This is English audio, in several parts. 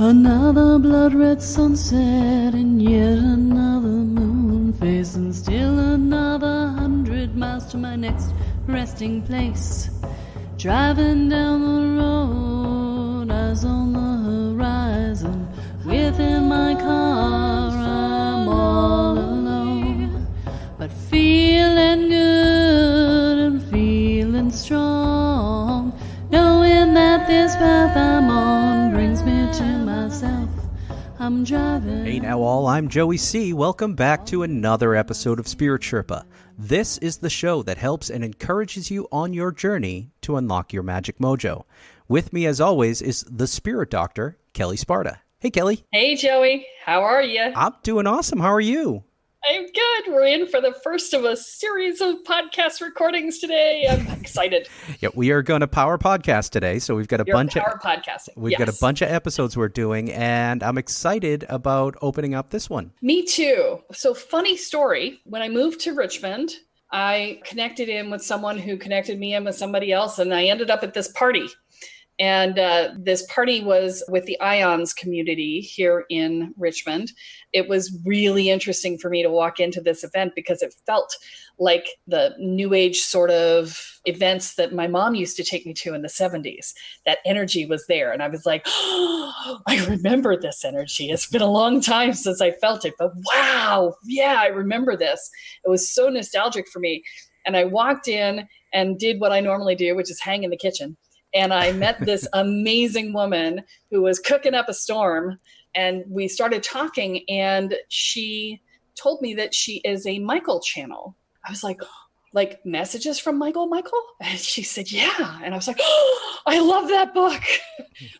Another blood-red sunset and yet another moon phase, and still another 100 miles to my next resting place. Driving down the road, eyes on the horizon. Within my car, I'm all alone, but feeling good and feeling strong, knowing that this path I'm on brings me to myself. I'm driving. Hey now all, I'm Joey C. Welcome back to another episode of Spirit Sherpa. This is the show that helps and encourages you on your journey to unlock your magic mojo. With me as always is the Spirit Doctor, Kelle Sparta. Hey Kelly. Hey Joey, how are you? I'm doing awesome. How are you? I'm good. We're in for the first of a series of podcast recordings today. I'm excited. Yeah, we are going to power podcast today, so we've got a bunch of podcasting. We've got a bunch of episodes we're doing, and I'm excited about opening up this one. Me too. So funny story. When I moved to Richmond, I connected in with someone who connected me in with somebody else, and I ended up at this party. And this party was with the Ions community here in Richmond. It was really interesting for me to walk into this event because it felt like the new age sort of events that my mom used to take me to in the 70s. That energy was there. And I was like, oh, I remember this energy. It's been a long time since I felt it, but wow, yeah, I remember this. It was so nostalgic for me. And I walked in and did what I normally do, which is hang in the kitchen. And I met this amazing woman who was cooking up a storm, and we started talking, and she told me that she is a Michael channel. I was like messages from Michael? And she said, yeah. And I was like, oh, I love that book.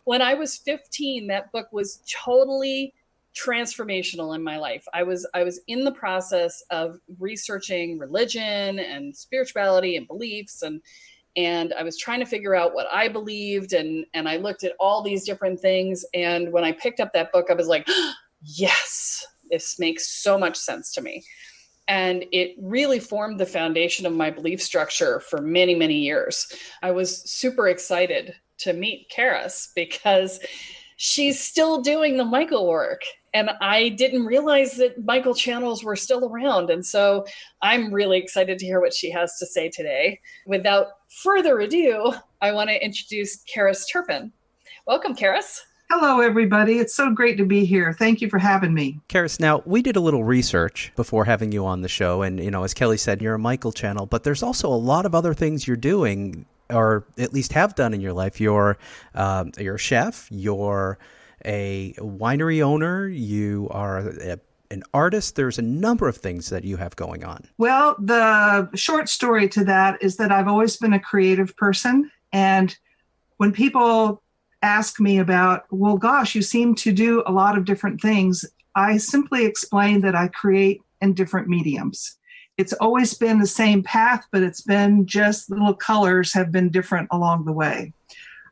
When I was 15, that book was totally transformational in my life. I was in the process of researching religion and spirituality and beliefs, and I was trying to figure out what I believed, and I looked at all these different things. And when I picked up that book, I was like, oh, yes, this makes so much sense to me. And it really formed the foundation of my belief structure for many, many years. I was super excited to meet Caris because she's still doing the Michael work. And I didn't realize that Michael channels were still around. And so I'm really excited to hear what she has to say today. Without further ado, I want to introduce Caris Turpin. Welcome, Caris. Hello, everybody. It's so great to be here. Thank you for having me. Caris, now, we did a little research before having you on the show. And, you know, as Kelly said, you're a Michael channel, but there's also a lot of other things you're doing, or at least have done in your life. You're a chef. You're a winery owner. You are an artist. There's a number of things that you have going on. Well, the short story to that is that I've always been a creative person. And when people ask me about, well, gosh, you seem to do a lot of different things, I simply explain that I create in different mediums. It's always been the same path, but it's been just little colors have been different along the way.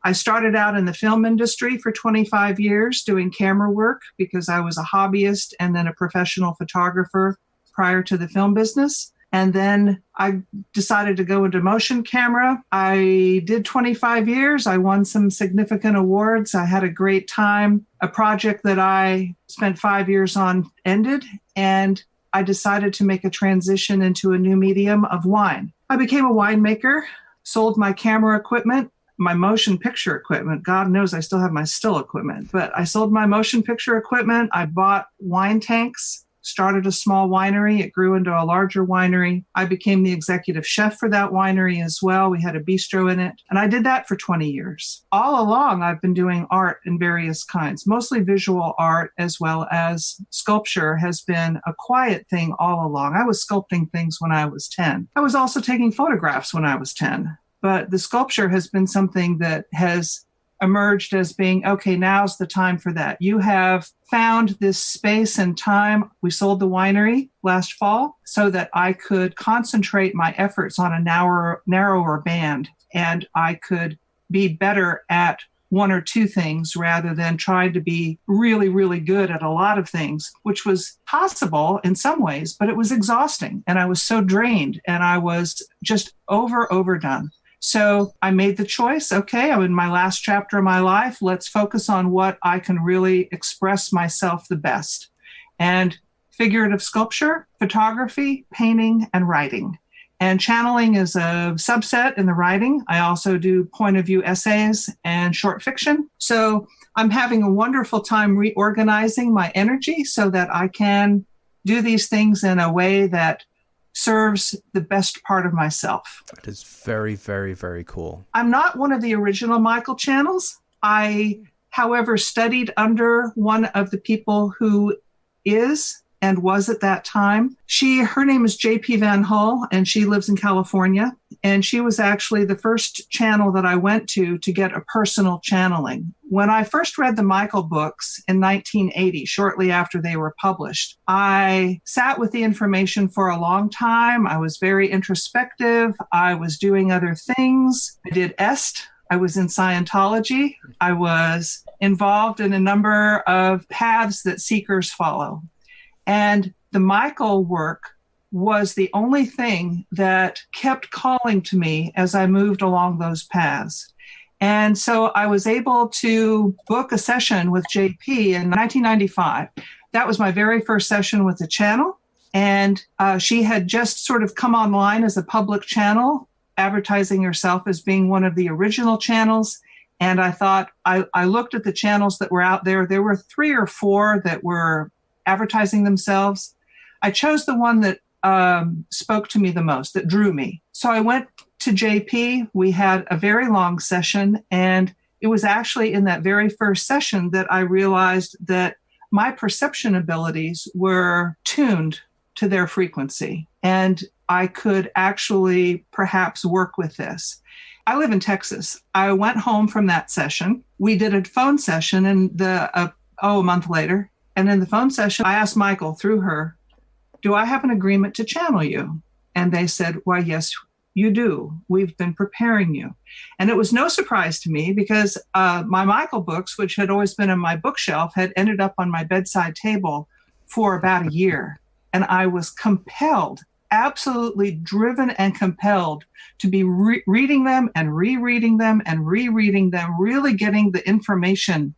I started out in the film industry for 25 years doing camera work because I was a hobbyist and then a professional photographer prior to the film business. And then I decided to go into motion camera. I did 25 years. I won some significant awards. I had a great time. A project that I spent 5 years on ended, and I decided to make a transition into a new medium of wine. I became a winemaker, sold my camera equipment, my motion picture equipment. God knows I still have my still equipment, but I sold my motion picture equipment. I bought wine tanks, started a small winery. It grew into a larger winery. I became the executive chef for that winery as well. We had a bistro in it, and I did that for 20 years. All along, I've been doing art in various kinds, mostly visual art, as well as sculpture has been a quiet thing all along. I was sculpting things when I was 10. I was also taking photographs when I was 10. But the sculpture has been something that has emerged as being, okay, now's the time for that. You have found this space and time. We sold the winery last fall so that I could concentrate my efforts on a narrower band, and I could be better at one or two things rather than trying to be really, really good at a lot of things, which was possible in some ways, but it was exhausting. And I was so drained, and I was just overdone. So I made the choice. Okay, I'm in my last chapter of my life. Let's focus on what I can really express myself the best. And figurative sculpture, photography, painting, and writing. And channeling is a subset in the writing. I also do point of view essays and short fiction. So I'm having a wonderful time reorganizing my energy so that I can do these things in a way that serves the best part of myself. It is very, very, very cool. I'm not one of the original Michael channels. I, however, studied under one of the people who is and was at that time. Her name is J.P. Van Hull, and she lives in California. And she was actually the first channel that I went to get a personal channeling. When I first read the Michael books in 1980, shortly after they were published, I sat with the information for a long time. I was very introspective. I was doing other things. I did EST. I was in Scientology. I was involved in a number of paths that seekers follow. And the Michael work was the only thing that kept calling to me as I moved along those paths. And so I was able to book a session with JP in 1995. That was my very first session with the channel. And she had just sort of come online as a public channel, advertising herself as being one of the original channels. And I thought, I looked at the channels that were out there. There were 3 or 4 that were advertising themselves. I chose the one that spoke to me the most, that drew me. So I went to JP. We had a very long session, and it was actually in that very first session that I realized that my perception abilities were tuned to their frequency, and I could actually perhaps work with this. I live in Texas. I went home from that session. We did a phone session a month later. And in the phone session, I asked Michael through her, do I have an agreement to channel you? And they said, why, yes, you do. We've been preparing you. And it was no surprise to me because my Michael books, which had always been on my bookshelf, had ended up on my bedside table for about a year. And I was compelled, absolutely driven and compelled to be reading them and rereading them and rereading them, really getting the information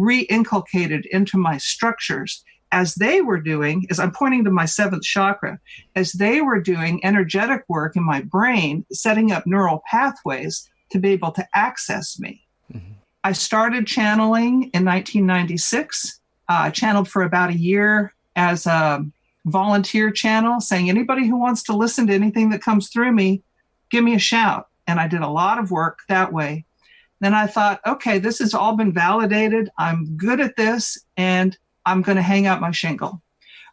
re-inculcated into my structures as they were doing, as I'm pointing to my 7th chakra, as they were doing energetic work in my brain, setting up neural pathways to be able to access me. Mm-hmm. I started channeling in 1996. I channeled for about a year as a volunteer channel, saying anybody who wants to listen to anything that comes through me, give me a shout. And I did a lot of work that way. Then I thought, okay, this has all been validated. I'm good at this, and I'm going to hang out my shingle.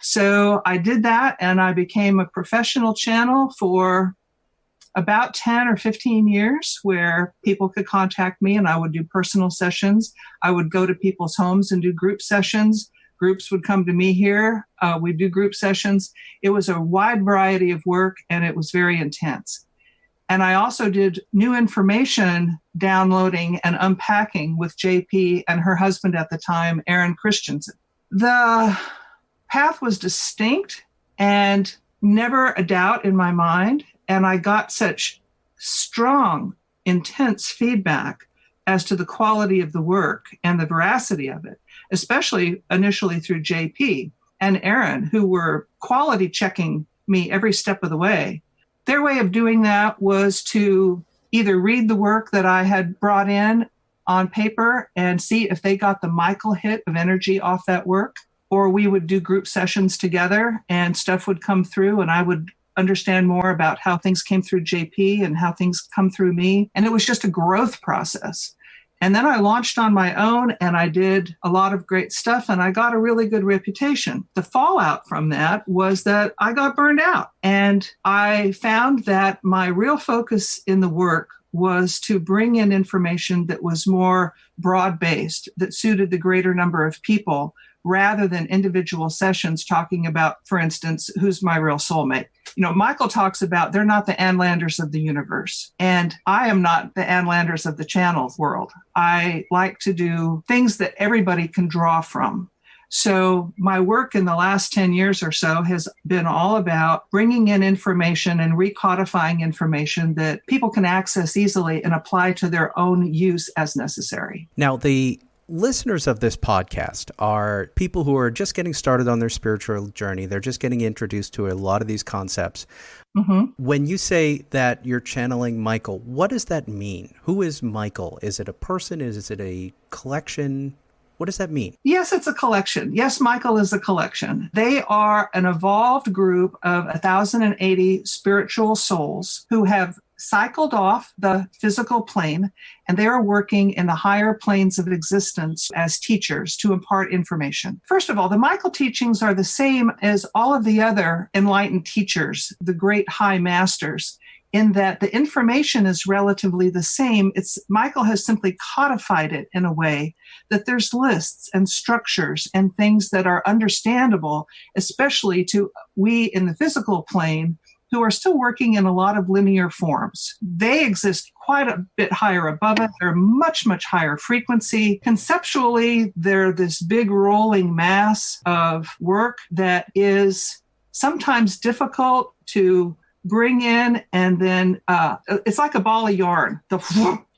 So I did that, and I became a professional channel for about 10 or 15 years, where people could contact me, and I would do personal sessions. I would go to people's homes and do group sessions. Groups would come to me here. We'd do group sessions. It was a wide variety of work, and it was very intense. And I also did new information downloading and unpacking with JP and her husband at the time, Aaron Christensen. The path was distinct and never a doubt in my mind. And I got such strong, intense feedback as to the quality of the work and the veracity of it, especially initially through JP and Aaron, who were quality checking me every step of the way. Their way of doing that was to either read the work that I had brought in on paper and see if they got the Michael hit of energy off that work, or we would do group sessions together and stuff would come through and I would understand more about how things came through JP and how things come through me. And it was just a growth process. And then I launched on my own and I did a lot of great stuff and I got a really good reputation. The fallout from that was that I got burned out. And I found that my real focus in the work was to bring in information that was more broad-based, that suited the greater number of people, rather than individual sessions talking about, for instance, who's my real soulmate. You know, Michael talks about they're not the Ann Landers of the universe. And I am not the Ann Landers of the channel world. I like to do things that everybody can draw from. So my work in the last 10 years or so has been all about bringing in information and recodifying information that people can access easily and apply to their own use as necessary. Now, the listeners of this podcast are people who are just getting started on their spiritual journey. They're just getting introduced to a lot of these concepts. Mm-hmm. When you say that you're channeling Michael, what does that mean? Who is Michael? Is it a person? Is it a collection? What does that mean? Yes, it's a collection. Yes, Michael is a collection. They are an evolved group of 1,080 spiritual souls who have cycled off the physical plane, and they are working in the higher planes of existence as teachers to impart information. First of all, the Michael teachings are the same as all of the other enlightened teachers, the great high masters, in that the information is relatively the same. Michael has simply codified it in a way that there's lists and structures and things that are understandable, especially to we in the physical plane who are still working in a lot of linear forms. They exist quite a bit higher above it. They're much, much higher frequency. Conceptually, they're this big rolling mass of work that is sometimes difficult to bring in, and then it's like a ball of yarn.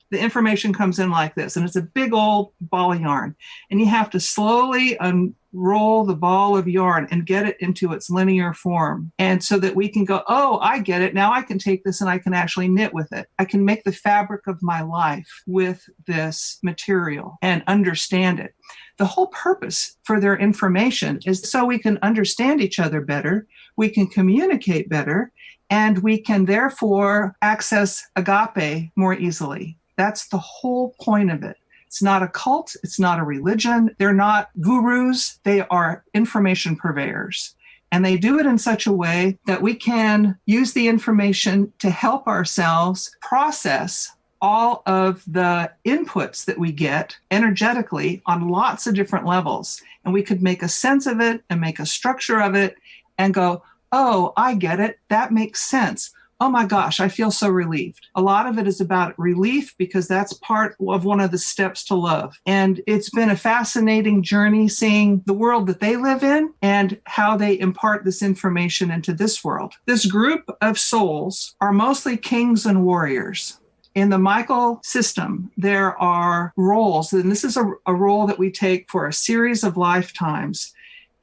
The information comes in like this, and it's a big old ball of yarn. And you have to slowly unroll the ball of yarn and get it into its linear form. And so that we can go, oh, I get it. Now I can take this and I can actually knit with it. I can make the fabric of my life with this material and understand it. The whole purpose for their information is so we can understand each other better, we can communicate better, and we can therefore access Agape more easily. That's the whole point of it. It's not a cult. It's not a religion. They're not gurus. They are information purveyors. And they do it in such a way that we can use the information to help ourselves process all of the inputs that we get energetically on lots of different levels. And we could make a sense of it and make a structure of it and go, oh, I get it. That makes sense. Oh my gosh, I feel so relieved. A lot of it is about relief because that's part of one of the steps to love. And it's been a fascinating journey seeing the world that they live in and how they impart this information into this world. This group of souls are mostly kings and warriors. In the Michael system, there are roles, and this is a role that we take for a series of lifetimes.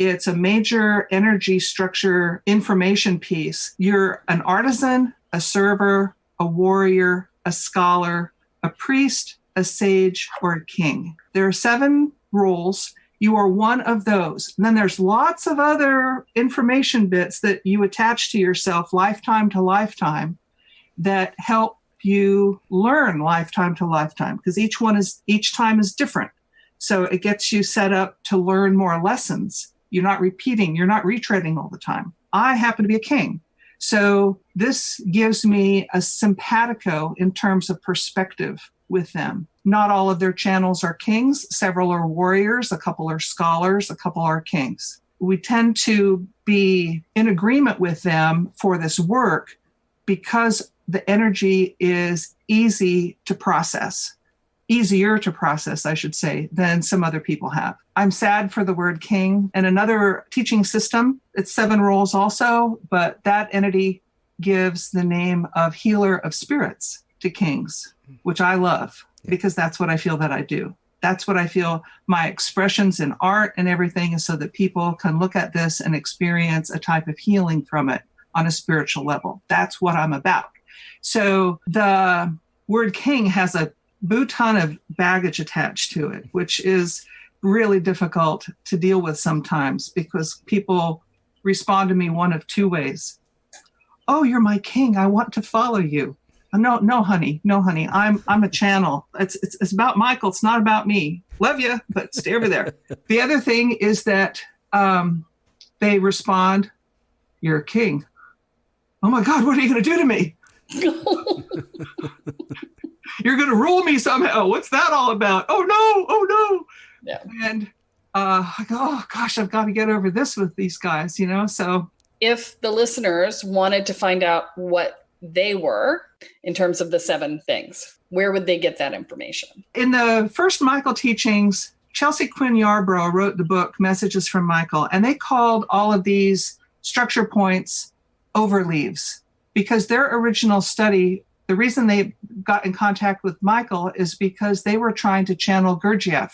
It's a major energy structure information piece. You're an artisan, a server, a warrior, a scholar, a priest, a sage, or a king. There are 7 roles. You are one of those. And then there's lots of other information bits that you attach to yourself lifetime to lifetime that help you learn lifetime to lifetime, because each time is different. So it gets you set up to learn more lessons. You're not repeating, you're not retreading all the time. I happen to be a king. So this gives me a simpatico in terms of perspective with them. Not all of their channels are kings. Several are warriors, a couple are scholars, a couple are kings. We tend to be in agreement with them for this work because the energy is easier to process, I should say, than some other people have. I'm sad for the word king. And another teaching system, it's 7 roles also, but that entity gives the name of healer of spirits to kings, which I love because that's what I feel that I do. That's what I feel my expressions in art and everything is, so that people can look at this and experience a type of healing from it on a spiritual level. That's what I'm about. So the word king has a ton of baggage attached to it, which is really difficult to deal with sometimes because people respond to me one of 2 ways. Oh, you're my king. I want to follow you. No, honey. I'm a channel. It's about Michael. It's not about me. Love you, but stay over there. The other thing is that they respond, you're a king. Oh my God, what are you going to do to me? You're going to rule me somehow. What's that all about? Oh no. Yeah. And I go, oh gosh, I've got to get over this with these guys, so. If the listeners wanted to find out what they were in terms of the 7 things, where would they get that information? In the first Michael teachings, Chesea Quinn Yarbro wrote the book Messages from Michael, and they called all of these structure points overleaves because their original study, the reason they got in contact with Michael is because they were trying to channel Gurdjieff,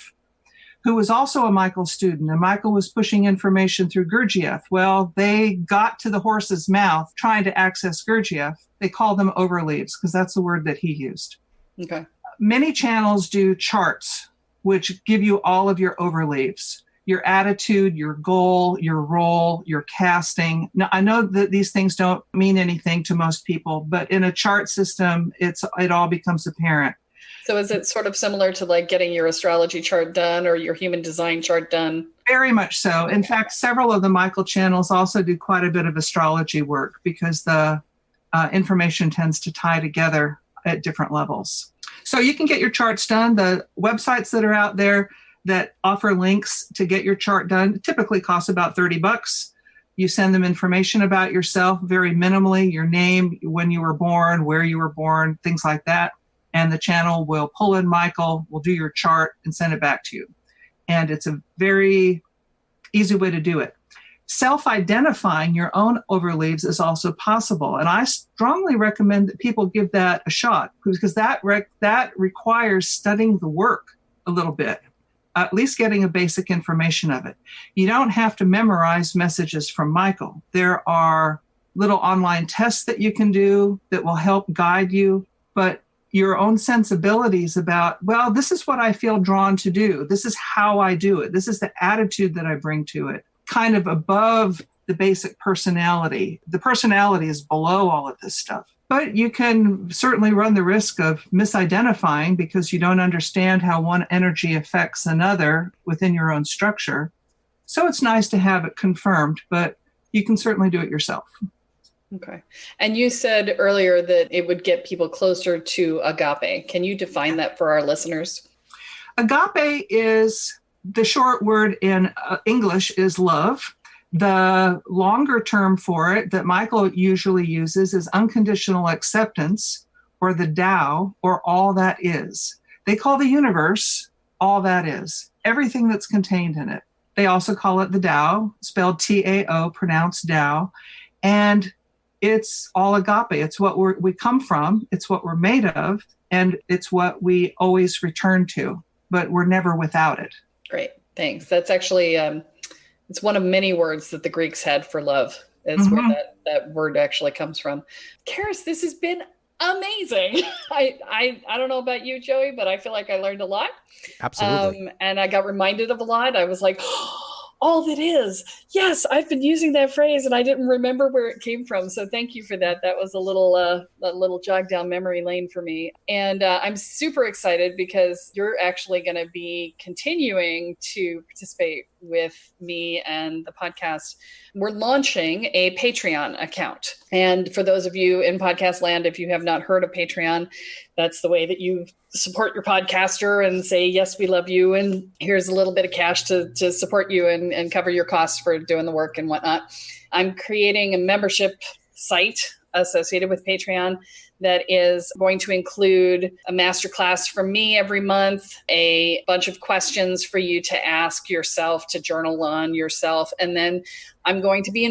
who was also a Michael student, and Michael was pushing information through Gurdjieff. Well, they got to the horse's mouth trying to access Gurdjieff. They called them overleaves because that's the word that he used. Okay. Many channels do charts, which give you all of your overleaves, your attitude, your goal, your role, your casting. Now, I know that these things don't mean anything to most people, but in a chart system, it all becomes apparent. So is it sort of similar to like getting your astrology chart done or your human design chart done? Very much so. In fact, several of the Michael channels also do quite a bit of astrology work because the information tends to tie together at different levels. So you can get your charts done. The websites that are out there that offer links to get your chart done typically cost about $30. You send them information about yourself, very minimally, your name, when you were born, where you were born, things like that. And the channel will pull in Michael, will do your chart and send it back to you. And it's a very easy way to do it. Self-identifying your own overleaves is also possible. And I strongly recommend that people give that a shot because that requires studying the work a little bit, at least getting a basic information of it. You don't have to memorize messages from Michael. There are little online tests that you can do that will help guide you, but your own sensibilities about, well, this is what I feel drawn to do. This is how I do it. This is the attitude that I bring to it, kind of above the basic personality. The personality is below all of this stuff. But you can certainly run the risk of misidentifying because you don't understand how one energy affects another within your own structure. So it's nice to have it confirmed, but you can certainly do it yourself. Okay. And you said earlier that it would get people closer to agape. Can you define that for our listeners? Agape is, the short word in English is love. The longer term for it that Michael usually uses is unconditional acceptance, or the Tao, or all that is. They call the universe all that is, everything that's contained in it. They also call it the Tao, spelled T-A-O, pronounced Tao. And it's all agape. It's what we come from. It's what we're made of. And it's what we always return to, but we're never without it. Great. Thanks. That's actually, it's one of many words that the Greeks had for love. Is where that word actually comes from. Caris, this has been amazing. I don't know about you, Joey, but I feel like I learned a lot. Absolutely. And I got reminded of a lot. I was like, all that is. Yes, I've been using that phrase and I didn't remember where it came from. So thank you for that. That was a little jog down memory lane for me. And I'm super excited because you're actually going to be continuing to participate with me and the podcast. We're launching a Patreon account. And for those of you in podcast land, if you have not heard of Patreon, that's the way that you support your podcaster and say, yes, we love you. And here's a little bit of cash to support you and cover your costs for doing the work and whatnot. I'm creating a membership site associated with Patreon that is going to include a masterclass from me every month, a bunch of questions for you to ask yourself, to journal on yourself. And then I'm going to be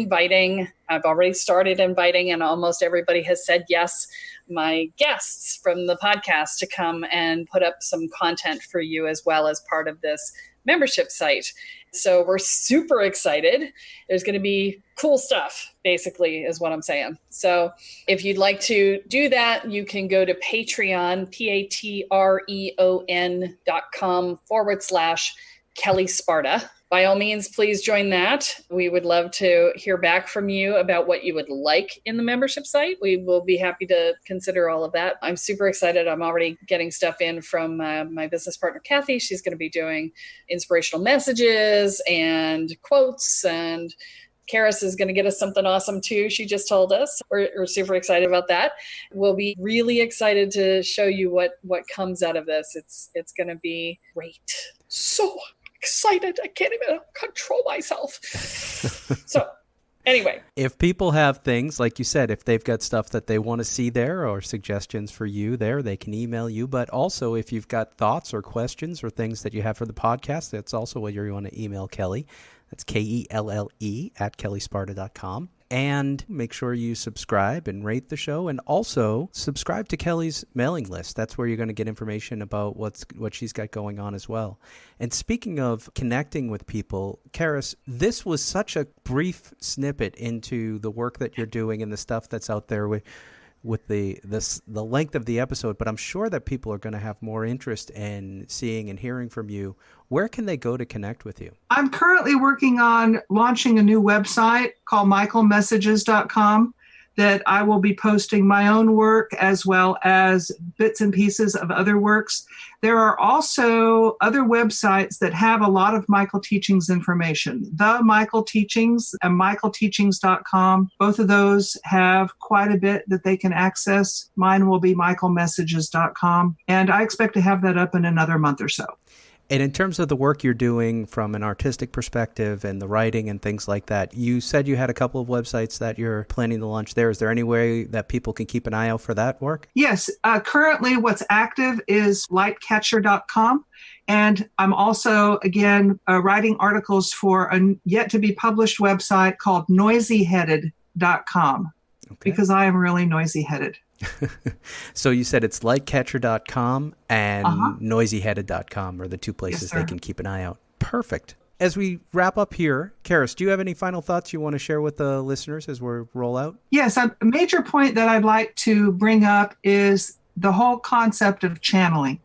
I've already started inviting, and almost everybody has said yes, my guests from the podcast to come and put up some content for you as well as part of this membership site. So we're super excited. There's going to be cool stuff, basically, is what I'm saying. So if you'd like to do that, you can go to Patreon, patreon.com/Kelle Sparta. By all means, please join that. We would love to hear back from you about what you would like in the membership site. We will be happy to consider all of that. I'm super excited. I'm already getting stuff in from my business partner, Kathy. She's going to be doing inspirational messages and quotes, and Caris is going to get us something awesome too. She just told us. We're super excited about that. We'll be really excited to show you what comes out of this. It's going to be great. So excited. I can't even control myself. So Anyway. If people have things, like you said, if they've got stuff that they want to see there or suggestions for you there, they can email you. But also, if you've got thoughts or questions or things that you have for the podcast, that's also what you want to email Kelle. That's Kelle at kellesparta.com. And make sure you subscribe and rate the show, and also subscribe to Kelle's mailing list. That's where you're going to get information about what she's got going on as well. And speaking of connecting with people, Caris, this was such a brief snippet into the work that you're doing and the stuff that's out there with the length of the episode, but I'm sure that people are going to have more interest in seeing and hearing from you. Where can they go to connect with you? I'm currently working on launching a new website called michaelmessages.com that I will be posting my own work as well as bits and pieces of other works. There are also other websites that have a lot of Michael Teachings information. The Michael Teachings and michaelteachings.com, both of those have quite a bit that they can access. Mine will be michaelmessages.com, and I expect to have that up in another month or so. And in terms of the work you're doing from an artistic perspective and the writing and things like that, you said you had a couple of websites that you're planning to launch there. Is there any way that people can keep an eye out for that work? Yes. Currently, what's active is lightcatcher.com. And I'm also, again, writing articles for a yet-to-be-published website called noisyheaded.com, because I am really noisy-headed. So you said it's lightcatcher.com and noisyheaded.com are the two places they can keep an eye out. Perfect. As we wrap up here, Caris, do you have any final thoughts you want to share with the listeners as we roll out? Yes, a major point that I'd like to bring up is the whole concept of channeling.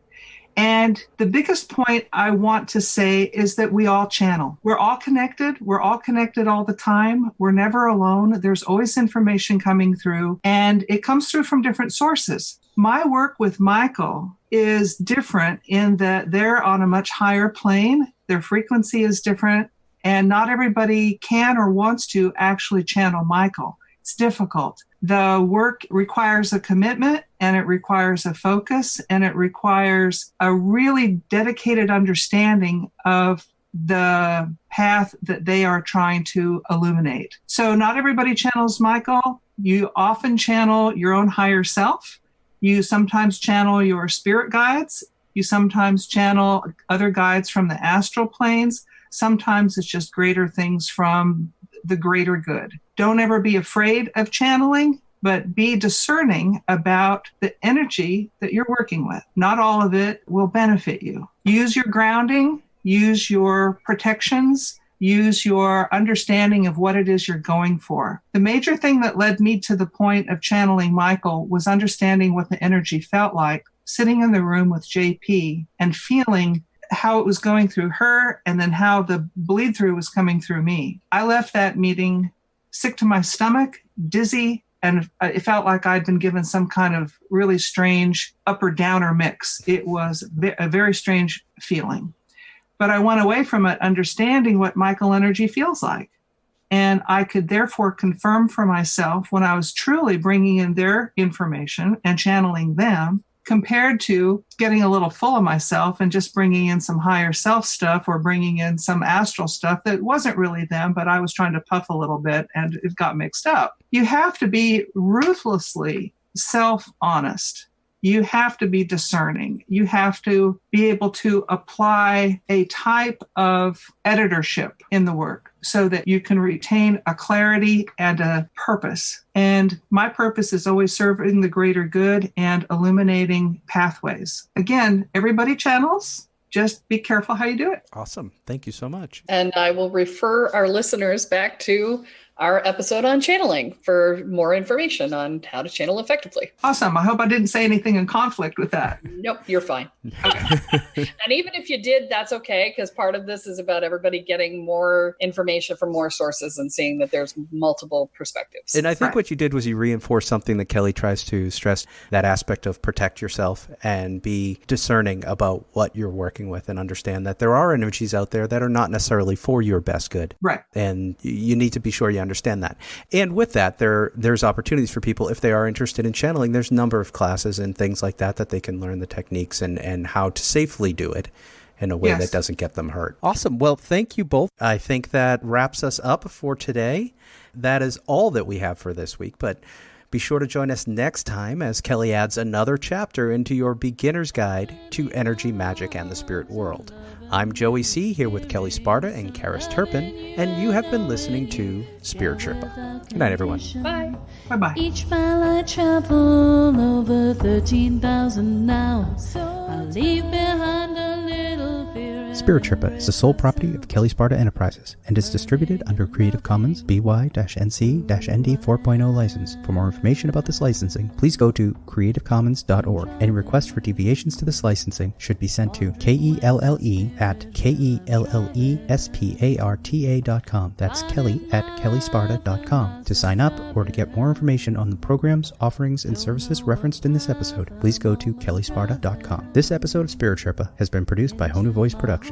And the biggest point I want to say is that we all channel. We're all connected. We're all connected all the time. We're never alone. There's always information coming through, and it comes through from different sources. My work with Michael is different in that they're on a much higher plane. Their frequency is different, and not everybody can or wants to actually channel Michael. It's difficult. The work requires a commitment, and it requires a focus, and it requires a really dedicated understanding of the path that they are trying to illuminate. So not everybody channels Michael. You often channel your own higher self. You sometimes channel your spirit guides. You sometimes channel other guides from the astral planes. Sometimes it's just greater things from the greater good. Don't ever be afraid of channeling, but be discerning about the energy that you're working with. Not all of it will benefit you. Use your grounding, use your protections, use your understanding of what it is you're going for. The major thing that led me to the point of channeling Michael was understanding what the energy felt like, sitting in the room with JP and feeling how it was going through her and then how the bleed through was coming through me. I left that meeting sick to my stomach, dizzy, and it felt like I'd been given some kind of really strange up or downer mix. It was a very strange feeling. But I went away from it understanding what Michael energy feels like. And I could therefore confirm for myself when I was truly bringing in their information and channeling them, compared to getting a little full of myself and just bringing in some higher self stuff or bringing in some astral stuff that wasn't really them, but I was trying to puff a little bit and it got mixed up. You have to be ruthlessly self-honest. You have to be discerning. You have to be able to apply a type of editorship in the work so that you can retain a clarity and a purpose. And my purpose is always serving the greater good and illuminating pathways. Again, everybody channels. Just be careful how you do it. Awesome. Thank you so much. And I will refer our listeners back to our episode on channeling for more information on how to channel effectively. Awesome. I hope I didn't say anything in conflict with that. Nope, you're fine. Okay. And even if you did, that's okay, because part of this is about everybody getting more information from more sources and seeing that there's multiple perspectives. And I think what you did was you reinforced something that Kelle tries to stress, that aspect of protect yourself and be discerning about what you're working with and understand that there are energies out there that are not necessarily for your best good. Right. And you need to be sure you understand that. And with that, there's opportunities for people if they are interested in channeling. There's a number of classes and things like that they can learn the techniques and how to safely do it. in a way Yes. that doesn't get them hurt. Awesome. Well, thank you both. I think that wraps us up for today. That is all that we have for this week, but be sure to join us next time as Kelle adds another chapter into your beginner's guide to energy, magic, and the spirit world. I'm Joey C. here with Kelle Sparta and Caris Turpin, and you have been listening to Spirit Sherpa. Good night, everyone. Bye. Bye-bye. Each mile I travel over 13,000 now. I'll leave behind a little fear. Spirit Sherpa is the sole property of Kelle Sparta Enterprises and is distributed under Creative Commons BY-NC-ND 4.0 license. For more information about this licensing, please go to creativecommons.org. Any requests for deviations to this licensing should be sent to KELLE@KELLESPARTA.com. That's Kelly@KelleSparta.com. To sign up or to get more information on the programs, offerings, and services referenced in this episode, please go to KelleSparta.com. This episode of Spirit Sherpa has been produced by Honu Voice Productions.